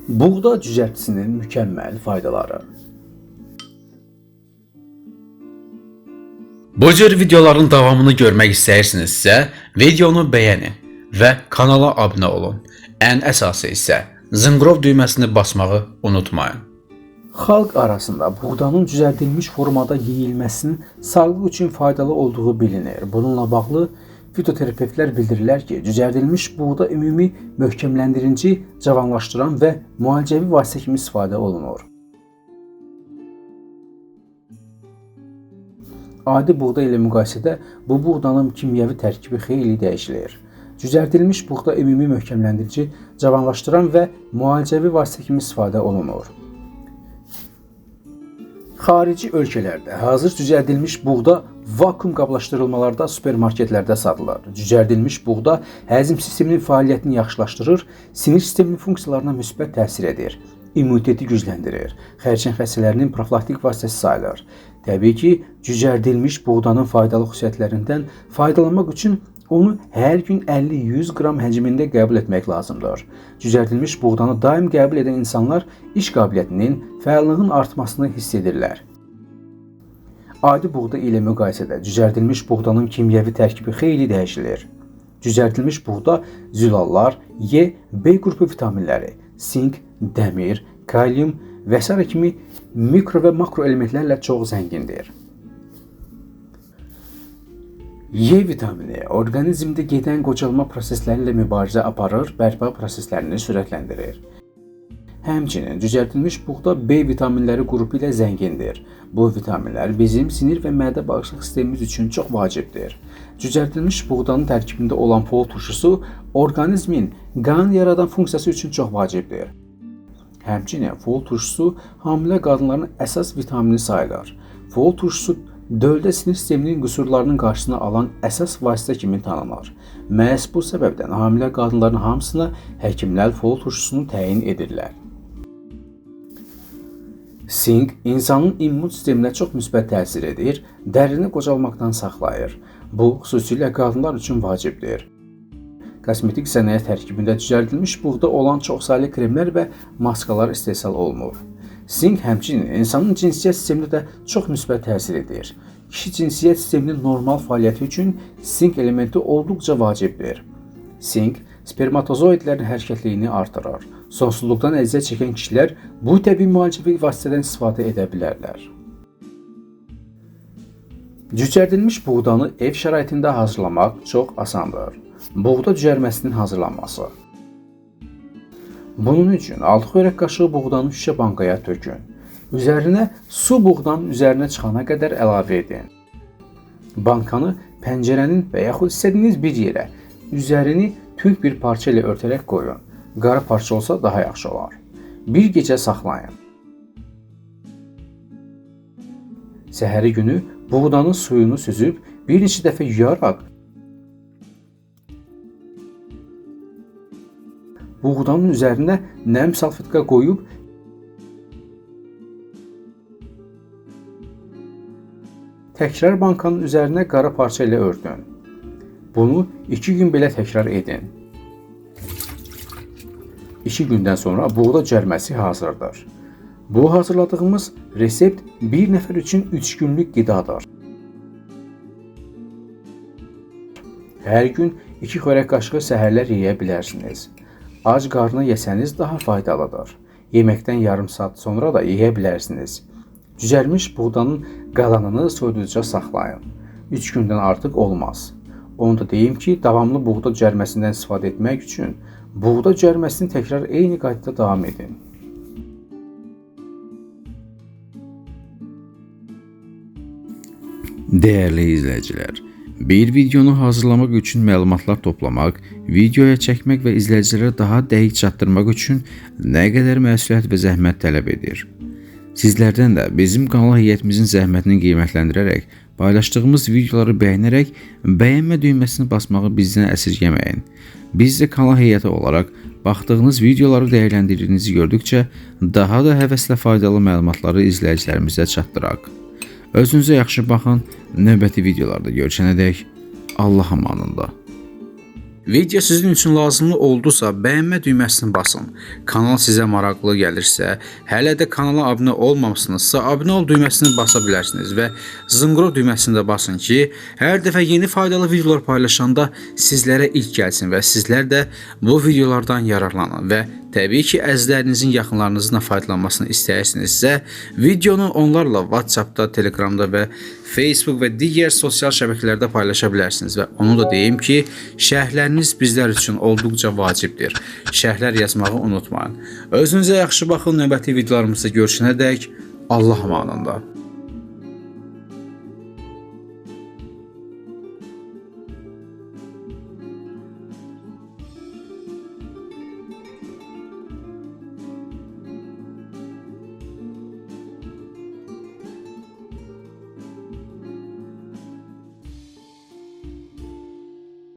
Buğda cücərtisinin mükəmməl faydaları. Bu cür videoların davamını görmək istəyirsinizsə, videonu bəyənin və kanala abunə olun. Ən əsası isə zınqrov düyməsini basmağı unutmayın. Xalq arasında buğdanın cüzərdilmiş formada yeyilməsinin sağlıq üçün faydalı olduğu bilinir. Bununla bağlı fitoterapevtlər bildirirlər ki, cüzərdilmiş buğda ümumi möhkəmləndirici, cavanlaşdıran və müalicəvi vasitə kimi istifadə olunur. Adi buğda ilə müqayisədə bu buğdanın kimyəvi tərkibi xeyli dəyişilir. Cüzərdilmiş buğda ümumi möhkəmləndirici, cavanlaşdıran və müalicəvi vasitə kimi istifadə olunur. Xarici ölkələrdə hazır cüzərdilmiş buğda vakuum qablaşdırılmalarda supermarketlərdə satılır. Cüzərdilmiş buğda həzm sisteminin fəaliyyətini yaxşılaşdırır, sinir sisteminin funksiyalarına müsbət təsir edir, immuniteti gücləndirir, xərçəng xəstələrinin profilaktik vasitəsi sayılır. Təbii ki, cüzərdilmiş buğdanın faydalı xüsusiyyətlərindən faydalanmaq üçün onu hər gün 50-100 qram həcmində qəbul etmək lazımdır. Cüzərdilmiş buğdanı daim qəbul edən insanlar iş qabiliyyətinin, fəallığın artmasını hiss edirlər. Adi buğda ilə müqayisədə cüzərdilmiş buğdanın kimyəvi tərkibi xeyli dəyişilir. Cüzərdilmiş buğda zülallar, E, B qrupu vitaminləri, sink, dəmir, kalium və s. kimi mikro və makro elementlərlə çox zəngindir. E vitamini orqanizmdə gedən qocalma prosesləri ilə mübarizə aparır, bərpa proseslərini sürətləndirir. Həmçinin cüzərdilmiş buğda B vitaminləri qrupu ilə zəngindir. Bu vitaminlər bizim sinir və mədə bağırsaq sistemimiz üçün çox vacibdir. Cüzərdilmiş buğdanın tərkibində olan fol turşusu orqanizmin qan yaradan funksiyası üçün çox vacibdir. Həmçinin fol turşusu hamilə qadınların əsas vitamini sayılır. Fol turşusu döldə sinir sisteminin qüsurlarının qarşısını alan əsas vasitə kimi tanınır. Məhz bu səbəbdən hamilə qadınların hamısına həkimlər fol turşusunu təyin edirlər. Sink insanın immun sisteminə çox müsbət təsir edir, dərini qocalmaqdan saxlayır. Bu, xüsusilə qadınlar üçün vacibdir. Kosmetik sənayət tərkibində cüzərdilmiş buğda olan çoxsaylı kremlər və maskalar istehsal olunur. Sink həmçinin insanın cinsiyyət sisteminə də çox müsbət təsir edir. Kişi cinsiyyət sisteminin normal fəaliyyəti üçün sink elementi olduqca vacibdir. Sink spermatozoidlərin hərəkətliyini artırır. Sonsuzluqdan əziyyət çəkən kişilər bu təbii müalicəvi vasitədən istifadə edə bilərlər. Cücərdilmiş buğdanı ev şəraitində hazırlamaq çox asandır. Buğda cücərməsinin hazırlanması. Bunun üçün 6 xörək qaşığı buğdanı şüşə bankaya tökün. Üzərinə su buğdanın üzərinə çıxana qədər əlavə edin. Bankanı pəncərənin və yaxud istədiyiniz bir yerə, üzərini tünd bir parça ilə örtərək qoyun. Qara parça olsa daha yaxşı olar. Bir gecə saxlayın. Səhəri günü buğdanın suyunu süzüb bir neçə dəfə yuyaraq buğdanın üzərinə nəm salfetka qoyub təkrar bankanın üzərinə qara parça ilə örtün. Bunu 2 gün belə təkrar edin. 2 gündən sonra buğda cərməsi hazırdır. Bu hazırladığımız resept bir nəfər üçün 3 günlük qidadır. Hər gün 2 xörək qaşığı səhərlər yeyə bilərsiniz. Ac qarnına yesəniz daha faydalıdır. Yeməkdən yarım saat sonra da yeyə bilərsiniz. Cücərmiş buğdanın qalanını soyuducuda saxlayın. 3 gündən artıq olmaz. Onu da deyim ki, davamlı buğda cərməsindən istifadə etmək üçün buğda cərməsini təkrar eyni qaydada davam edin. Dəyərli izləyicilər, bir videonu hazırlamaq üçün məlumatlar toplamaq, videoya çəkmək və izləyicilərə daha dəqiq çatdırmaq üçün nə qədər məsuliyyət və zəhmət tələb edir. Sizlərdən də bizim kanal heyətimizin zəhmətini qiymətləndirərək, paylaşdığımız videoları bəyənərək, bəyənmə düyməsini basmağı bizdən əsirgəməyin. Biz də kanal heyəti olaraq baxdığınız videoları dəyərləndirdiyinizi gördükcə daha da həvəslə faydalı məlumatları izləyicilərimizə çatdıraq. Özünüzə yaxşı baxın, növbəti videolarda görüşənədək Allah amanında. Video sizin üçün lazımlı oldusa bəyənmə düyməsini basın. Kanal sizə maraqlı gəlirsə, hələ də kanala abunə olmamışsınızsa, abunə ol düyməsini basa bilərsiniz və zınqrov düyməsini də basın ki, hər dəfə yeni faydalı videolar paylaşanda sizlərə ilk gəlsin və sizlər də bu videolardan yararlanın və təbii ki, əzizlərinizin yaxınlarınızın faydalanmasını istəyirsinizsə, videonu onlarla WhatsAppda, Telegramda və Facebook və digər sosial şəbəkələrdə paylaşa bilərsiniz və onu da deyim ki, şərhləriniz bizlər üçün olduqca vacibdir. Şərhlər yazmağı unutmayın. Özünüzə yaxşı baxın, növbəti videolarımızda görüşənədək Allah amanında.